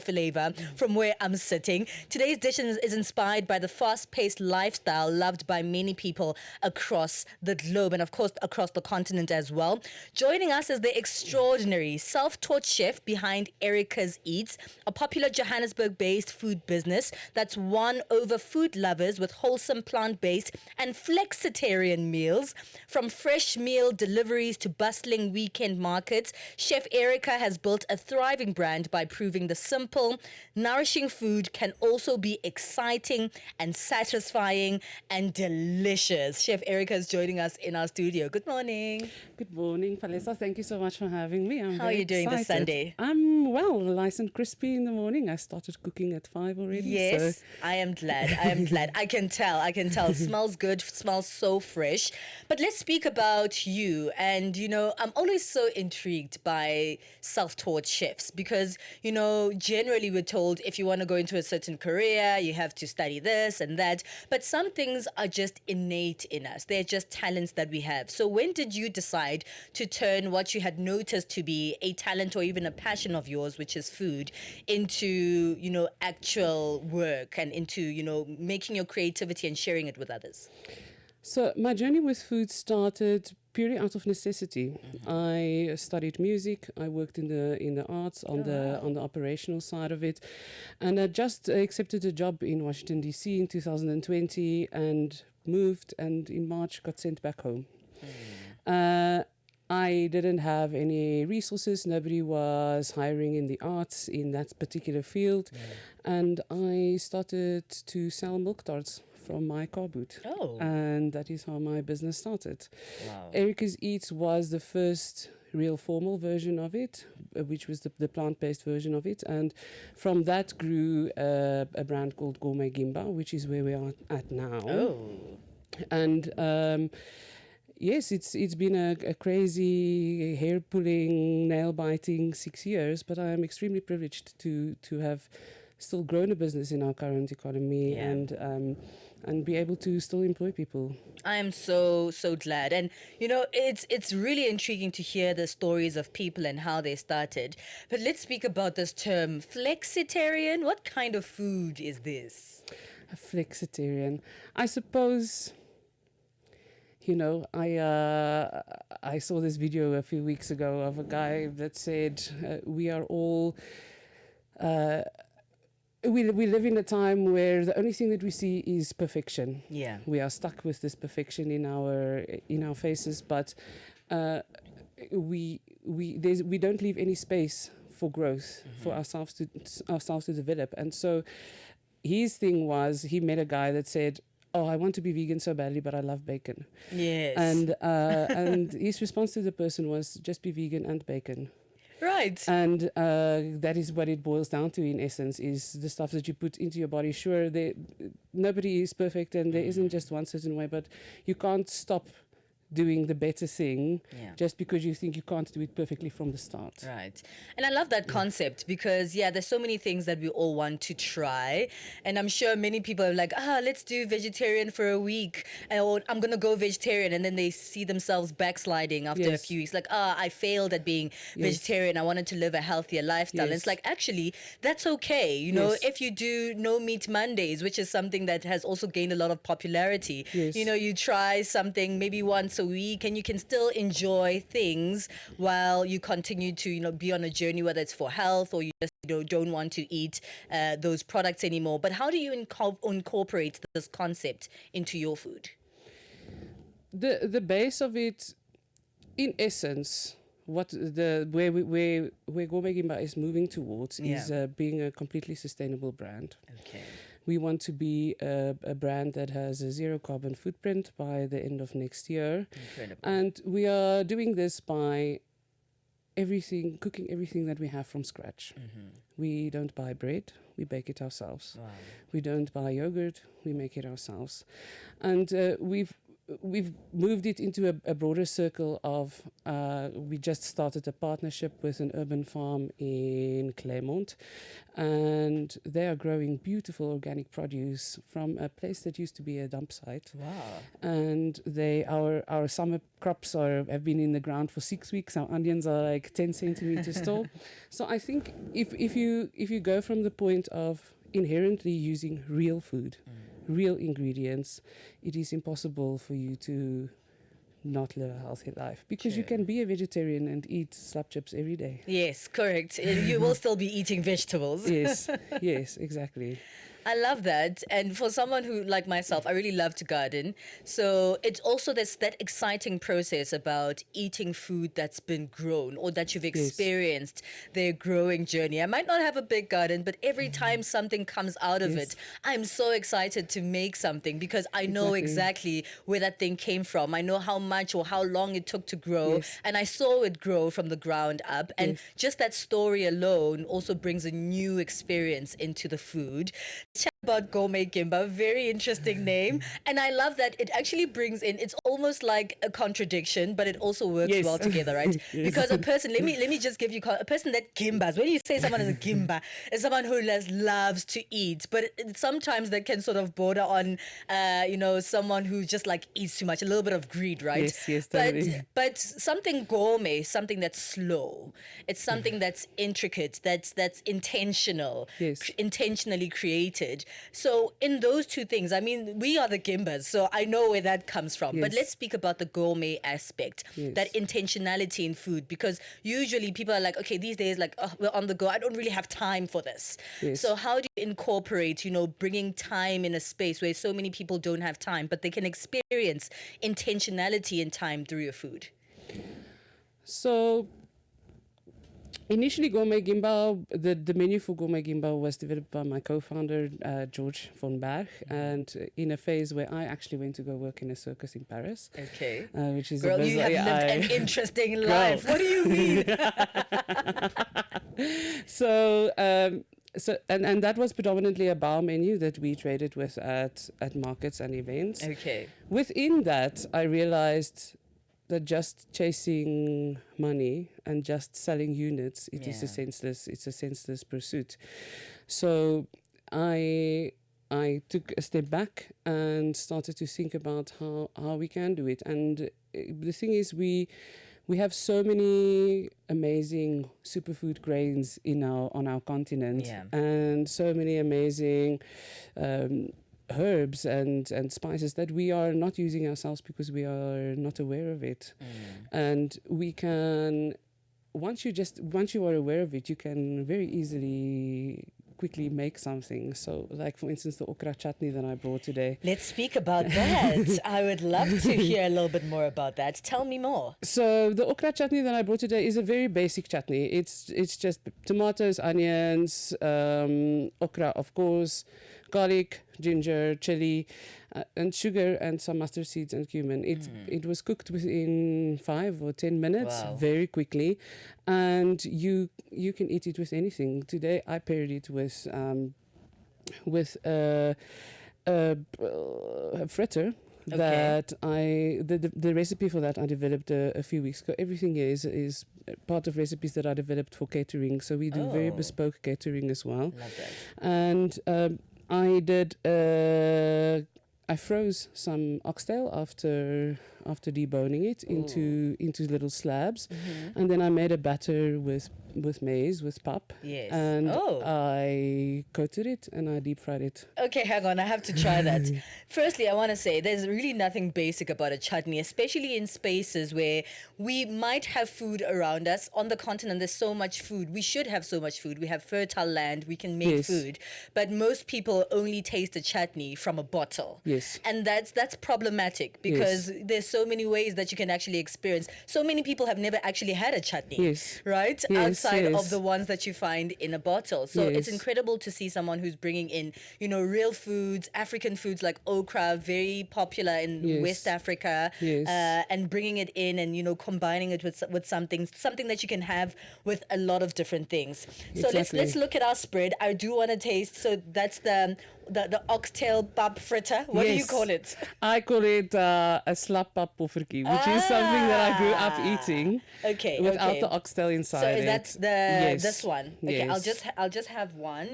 flavor from where I'm sitting. Today's dish is inspired by the fast-paced lifestyle loved by many people across the globe and, of course, across the continent as well. Joining us is the extraordinary self-taught chef behind Erica's Eats, a popular Johannesburg-based food business that's won over food lovers with wholesome plant-based and flexitarian meals. From fresh meal deliveries to bustling weekend markets, Chef Erica has built a thriving brand by proving the simple, nourishing food can also be exciting and satisfying and delicious. Chef Erica is joining us in our studio. Good morning. Good morning, Palesa. Thank you so much for having me. How are you doing this Sunday? I'm well, nice and crispy in the morning. I started cooking at 5 already. Yes, so. I am glad. I can tell. Smells good, smells so fresh. But let's speak about you. And, I'm always so intrigued by self-taught chefs because, generally we're told if you want to go into a certain career, you have to study this and that. But some things are just innate in us. They're just talents that we have. So when did you decide to turn what you had noticed to be a talent or even a passion of yours, which is food, into, actual work and into, making your creativity and sharing it with others? So my journey with food started purely out of necessity. I studied music. I worked in the arts on the operational side of it, and I just accepted a job in Washington D.C. in 2020 and moved. And in March, got sent back home. I didn't have any resources. Nobody was hiring in the arts in that particular field, and I started to sell milk tarts from my car boot. And that is how my business started. Wow. Erica's Eats was the first real formal version of it, which was the plant-based version of it. And from that grew a brand called Gourmet Gimba, which is where we are at now. And yes, it's been a crazy, hair-pulling, nail-biting 6 years, but I am extremely privileged to have still grown a business in our current economy and be able to still employ people. I am so glad. And it's really intriguing to hear the stories of people and how they started. But let's speak about this term, flexitarian. What kind of food is this? A flexitarian, I suppose. I saw this video a few weeks ago of a guy that said we are all we live in a time where the only thing that we see is perfection. Yeah, we are stuck with this perfection in our faces, but we don't leave any space for growth for ourselves to develop. And so his thing was, he met a guy that said, "Oh, I want to be vegan so badly, but I love bacon." Yes. And his response to the person was, "Just be vegan and bacon." Right. And that is what it boils down to, in essence, is the stuff that you put into your body. Sure, nobody is perfect, and there isn't just one certain way, but you can't stop doing the better thing just because you think you can't do it perfectly from the start. Right. And I love that concept because, there's so many things that we all want to try. And I'm sure many people are like, let's do vegetarian for a week. Or I'm going to go vegetarian. And then they see themselves backsliding after a few weeks. Like, I failed at being vegetarian. I wanted to live a healthier lifestyle. And it's like, actually, that's okay. If you do no meat Mondays, which is something that has also gained a lot of popularity, you try something maybe once a week and you can still enjoy things while you continue to be on a journey, whether it's for health or you just don't want to eat those products anymore. But how do you incorporate this concept into your food? The base of it, in essence, where Gourmet Gimba is moving towards is being a completely sustainable brand. Okay. We want to be a brand that has a zero carbon footprint by the end of next year. Incredible. And we are doing this by cooking everything that we have from scratch. We don't buy bread, we bake it ourselves. Wow. We don't buy yogurt, we make it ourselves. And we've we've moved it into a broader circle of, we just started a partnership with an urban farm in Claremont, and they are growing beautiful organic produce from a place that used to be a dump site. Wow. And our summer crops have been in the ground for 6 weeks. Our onions are like 10 centimeters tall. So I think if you go from the point of inherently using real food, real ingredients, it is impossible for you to not live a healthy life, because you can be a vegetarian and eat slap chips every day. Yes, correct. You will still be eating vegetables. Yes, yes, exactly. I love that. And for someone who, like myself, I really love to garden. So it's also this that exciting process about eating food that's been grown or that you've experienced their growing journey. I might not have a big garden, but every time something comes out of it, I'm so excited to make something because I know exactly where that thing came from. I know how much or how long it took to grow. And I saw it grow from the ground up. And just that story alone also brings a new experience into the food. Chat about gourmet gimba, very interesting name, and I love that it actually brings in. It's almost like a contradiction, but it also works well together, right? Because a person, let me just give you a person that gimbas. When you say someone is a gimba, is someone who loves to eat, but sometimes that can sort of border on, someone who just like eats too much, a little bit of greed, right? Yes, totally. But something gourmet, something that's slow. It's something that's intricate, that's intentional, intentionally created. So in those two things, I mean, we are the gimbas, so I know where that comes from. But let's speak about the gourmet aspect, that intentionality in food, because usually people are like, okay, these days, like, oh, we're on the go. I don't really have time for this. So how do you incorporate, bringing time in a space where so many people don't have time, but they can experience intentionality in time through your food? So initially, Gourmet Gimbal, the menu for Gourmet Gimbal was developed by my co-founder, George von Berg, and in a phase where I actually went to go work in a circus in Paris. Okay. Which is Girl, you have lived an interesting life. What do you mean? So that was predominantly a bar menu that we traded with at markets and events. Okay. Within that, I realized that just chasing money and just selling units, it's a senseless pursuit. So I took a step back and started to think about how we can do it. And the thing is, we have so many amazing superfood grains on our continent, and so many amazing herbs and spices that we are not using ourselves because we are not aware of it. And we can, once you are aware of it, you can very easily quickly make something. So like, for instance, the okra chutney that I brought today. Let's speak about that. I would love to hear a little bit more about that. Tell me more. So the okra chutney that I brought today is a very basic chutney. It's just tomatoes, onions, okra, of course, garlic, ginger, chili, and sugar, and some mustard seeds and cumin. It was cooked within 5 or 10 minutes, very quickly, and you can eat it with anything. Today I paired it with a fritter. That the recipe for that I developed a few weeks ago. Everything here is part of recipes that I developed for catering. So we do very bespoke catering as well. Love that. And I froze some oxtail after deboning it into little slabs, and then I made a batter with maize, with pap, and I coated it and I deep fried it. Okay, hang on, I have to try that. Firstly, I want to say there's really nothing basic about a chutney, especially in spaces where we might have food around us. On the continent, there's so much food. We should have so much food. We have fertile land. We can make food. But most people only taste a chutney from a bottle. Yes. And that's problematic because there's so so many ways that you can actually experience. So many people have never actually had a chutney, Yes. right? Yes, Outside of yes. the ones that you find in a bottle. So it's Yes. incredible to see someone who's bringing in, real foods, African foods like okra, very popular in Yes. West Africa, Yes. and bringing it in and, combining it with something that you can have with a lot of different things. So let's Exactly. look at our spread. I do want to taste. So that's the oxtail pap fritter. What do you Yes. call it? I call it a slap-up poffertjie, which is something that I grew up eating. Okay, Without okay. the oxtail inside So is it. that Yes. this one? Okay, Yes. I'll just have one.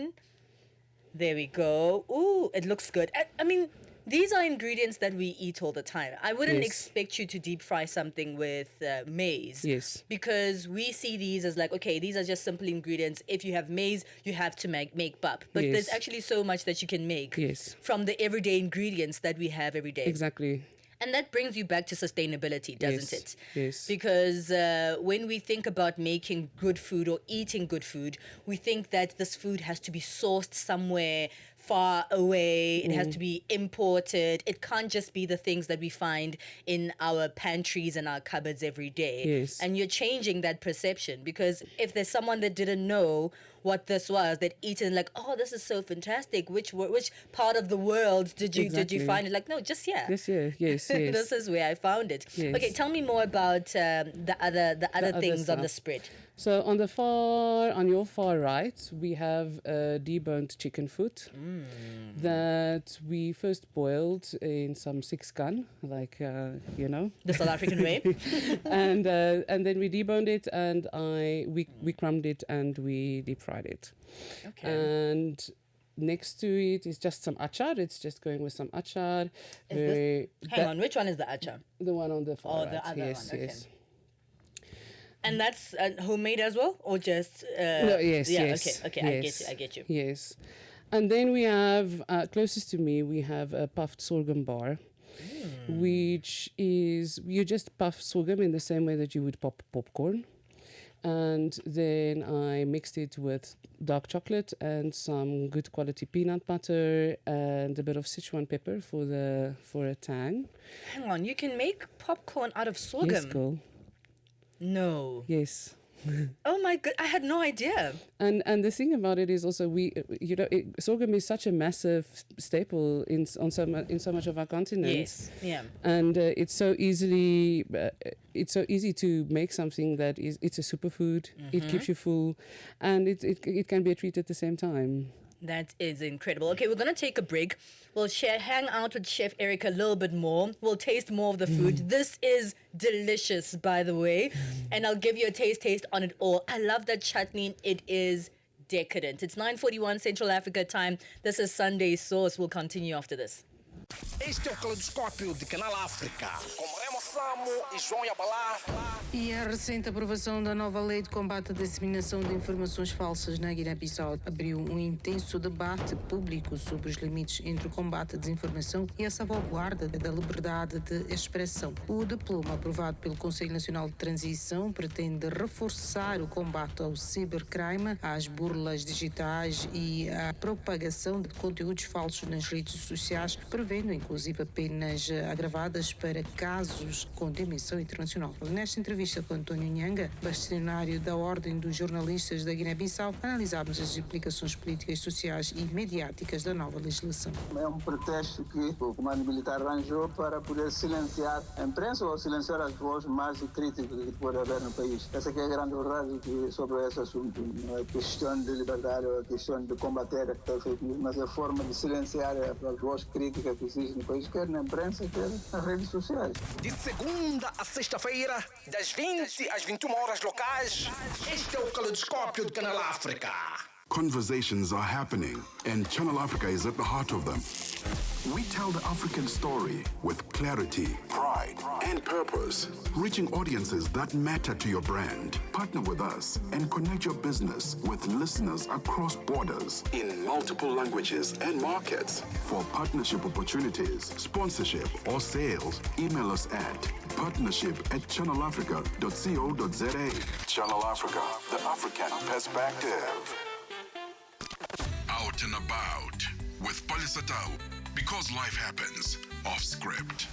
There we go. Ooh, it looks good. I mean, these are ingredients that we eat all the time. I wouldn't Yes. expect you to deep fry something with maize. Yes. Because we see these as like, okay, these are just simple ingredients. If you have maize, you have to make pap. But there's Yes. actually so much that you can make Yes. from the everyday ingredients that we have every day. Exactly. And that brings you back to sustainability, doesn't Yes, it? yes. Because when we think about making good food or eating good food, we think that this food has to be sourced somewhere far away. It has to be imported. It can't just be the things that we find in our pantries and our cupboards every day. Yes. And you're changing that perception, because if there's someone that didn't know what this was, that eaten like, oh, this is so fantastic. Which part of the world did you Exactly. find it? Like, no, just here. Yes, yes, yes. This is where I found it. Yes. Okay, tell me more about the other other things on the stuff. spread. So on your far right, we have deboned chicken foot that we first boiled in some 6-gun, like The South African way. and then we deboned it, and we crumbed it and we deep fried it. Okay. And next to it is just some achar. It's just going with some achar. Hang on, which one is the acha? The one on the far Oh, right. the other Yes, one, okay. yes. And that's homemade as well, or just? No, yes, yeah, yes. Okay. Yes, I get you. Yes. And then we have, closest to me, we have a puffed sorghum bar, which is, you just puff sorghum in the same way that you would pop popcorn. And then I mixed it with dark chocolate and some good quality peanut butter and a bit of Sichuan pepper for a tang. Hang on, you can make popcorn out of sorghum? Yes, girl. No. Yes. Oh my god, I had no idea. And the thing about it is also sorghum is such a massive staple in so much of our continent. Yes, yeah. And it's so easy to make something that it's a superfood. It keeps you full, and it can be a treat at the same time. That is incredible. Okay, we're going to take a break. We'll hang out with Chef Eric a little bit more. We'll taste more of the food. This is delicious, by the way. And I'll give you a taste on it all. I love that chutney. It is decadent. It's 9:41 Central Africa time. This is Sunday Sauce. We'll continue after this. Este é o Caleidoscópio de Canal África, com Remo Samo e João Yabalá. E a recente aprovação da nova lei de combate à disseminação de informações falsas na Guiné-Bissau abriu um intenso debate público sobre os limites entre o combate à desinformação e a salvaguarda da liberdade de expressão. O diploma aprovado pelo Conselho Nacional de Transição pretende reforçar o combate ao cibercrime, às burlas digitais e à propagação de conteúdos falsos nas redes sociais, prevendo inclusive penas agravadas para casos com dimensão internacional. Nesta entrevista com António Nhanga, bastonário da Ordem dos Jornalistas da Guiné-Bissau, analisámos as implicações políticas, sociais e mediáticas da nova legislação. É um pretexto que o comando militar arranjou para poder silenciar a imprensa ou silenciar as vozes mais críticas que pode haver no país. Essa que é a grande verdade sobre esse assunto. Não é questão de liberdade ou a questão de combater a fake news, mas a forma de silenciar as vozes críticas que existem no país, quer na imprensa, quer nas redes sociais. De segunda a sexta-feira, das 20 às 21 horas locais, este é o Caleidoscópio de Canal África. Conversations are happening, and Channel Africa is at the heart of them. We tell the African story with clarity, pride, and purpose, reaching audiences that matter to your brand. Partner with us and connect your business with listeners across borders in multiple languages and markets. For partnership opportunities, sponsorship, or sales, email us at partnership@channelafrica.co.za. Channel Africa, the African perspective. Out and About with Palisatau, because life happens off script.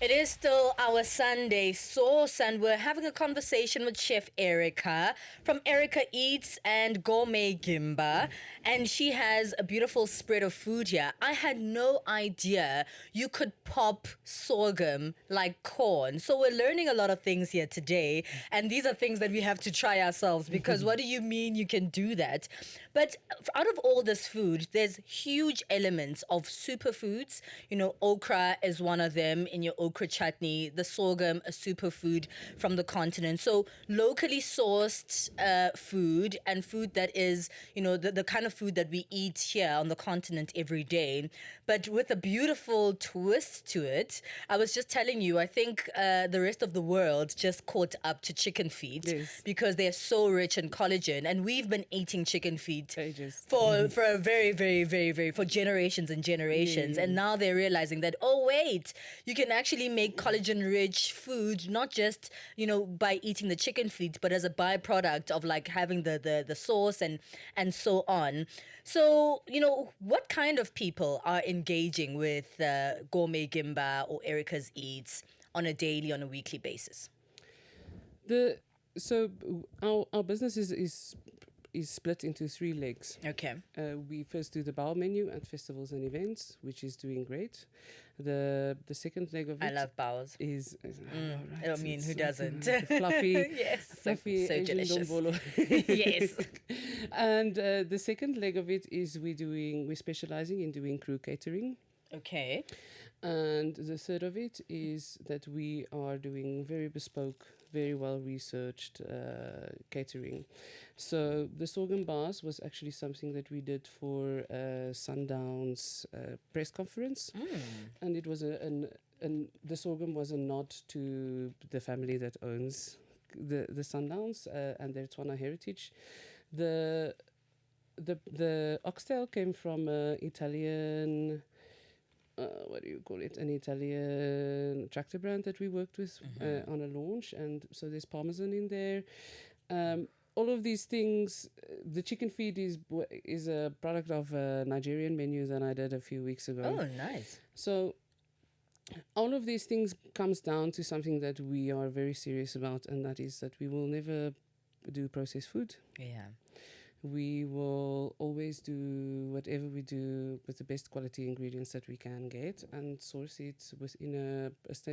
It is still our Sunday sauce, and we're having a conversation with Chef Erica from Erica Eats and Gourmet Gimba. And she has a beautiful spread of food here. I had no idea you could pop sorghum like corn. So we're learning a lot of things here today. And these are things that we have to try ourselves, because what do you mean you can do that? But out of all this food, there's huge elements of superfoods. You know, okra is one of them in your okra chutney, the sorghum, a superfood from the continent. So locally sourced food, and food that is, you know, the kind of food that we eat here on the continent every day, but with a beautiful twist to it. I was just telling you, I think the rest of the world just caught up to chicken feet. Yes. Because they're so rich in collagen, and we've been eating chicken feet Ages. for a very, very, very, very, for generations and generations. And now they're realizing that, oh wait, you can actually make collagen rich food, not just, you know, by eating the chicken feet, but as a byproduct of like having the sauce and so on. So, you know, what kind of people are engaging with Gourmet Gimba or Erica's Eats on a daily, on a weekly basis? Our business is split into three legs. Okay. We first do the bar menu at festivals and events, which is doing great. The second leg of it I love baos. is I know, right? I mean, It's who so doesn't? fluffy, Yes, fluffy so Asian delicious. dombolo. Yes. And the second leg of it is we're specializing in doing crew catering. Okay. And the third of it is that we are doing very bespoke, very well researched catering. So the sorghum bars was actually something that we did for Sundown's press conference, and it was the sorghum was a nod to the family that owns the Sundowns and their Tswana heritage. The oxtail came from Italian. What do you call it? An Italian tractor brand that we worked with on a launch, and so there's parmesan in there. All of these things. The chicken feed is a product of a Nigerian menu that I did a few weeks ago. Oh, nice. So all of these things comes down to something that we are very serious about, and that is that we will never do processed food. Yeah. We will always do whatever we do with the best quality ingredients that we can get and source it within a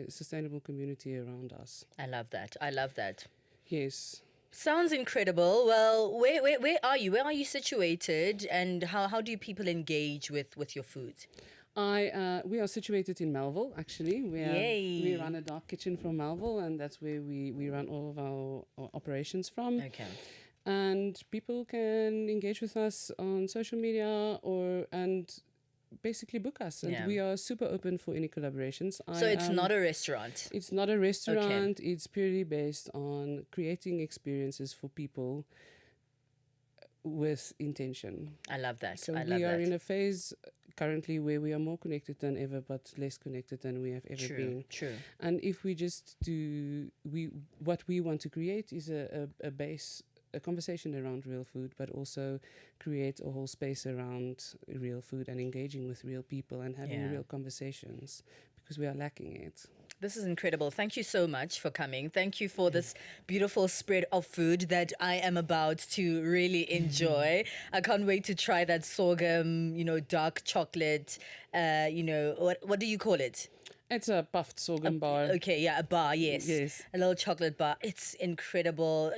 sustainable community around us. I love that. I love that. Yes. Sounds incredible. Well, where are you? Where are you situated, and how do people engage with your food? We are situated in Melville, actually. Yay. We run a dark kitchen from Melville, and that's where we run all of our operations from. Okay. And people can engage with us on social media and basically book us. And Yeah. we are super open for any collaborations. So it's not a restaurant. It's not a restaurant. It's purely based on creating experiences for people with intention. I love that. So I love we are that. in a phase currently where we are more connected than ever, but less connected than we have ever been. True. And if we just what we want to create is a conversation around real food, but also create a whole space around real food and engaging with real people and having Yeah. real conversations, because we are lacking it. This is incredible. Thank you so much for coming. Thank you for this beautiful spread of food that I am about to really enjoy. I can't wait to try that sorghum, you know, dark chocolate, you know, what do you call it? It's a puffed sorghum bar. Okay, yeah, a bar, yes. Yes. A little chocolate bar. It's incredible.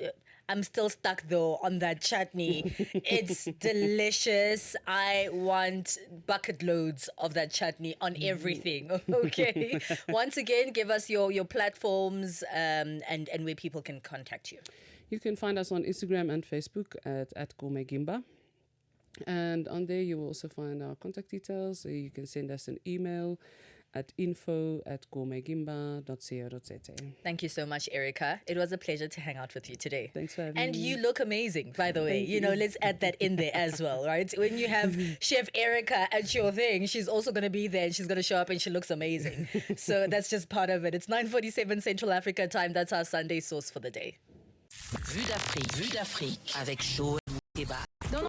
I'm still stuck though on that chutney. It's delicious. I want bucket loads of that chutney on everything. Okay. Once again, give us your platforms and where people can contact you. You can find us on Instagram and Facebook at Gourmet Gimba. And on there you will also find our contact details. So you can send us an email at info@gourmetgimba.co.za. Thank you so much, Erica. It was a pleasure to hang out with you today. Thanks for having And me. you look amazing, by the way. You know, let's add that in there as well, right? When you have Chef Erica at your thing, she's also going to be there and she's going to show up and she looks amazing. So that's just part of it. It's 9:47 Central Africa time. That's our Sunday sauce for the day. Vue d'Afrique avec Joe et Seba.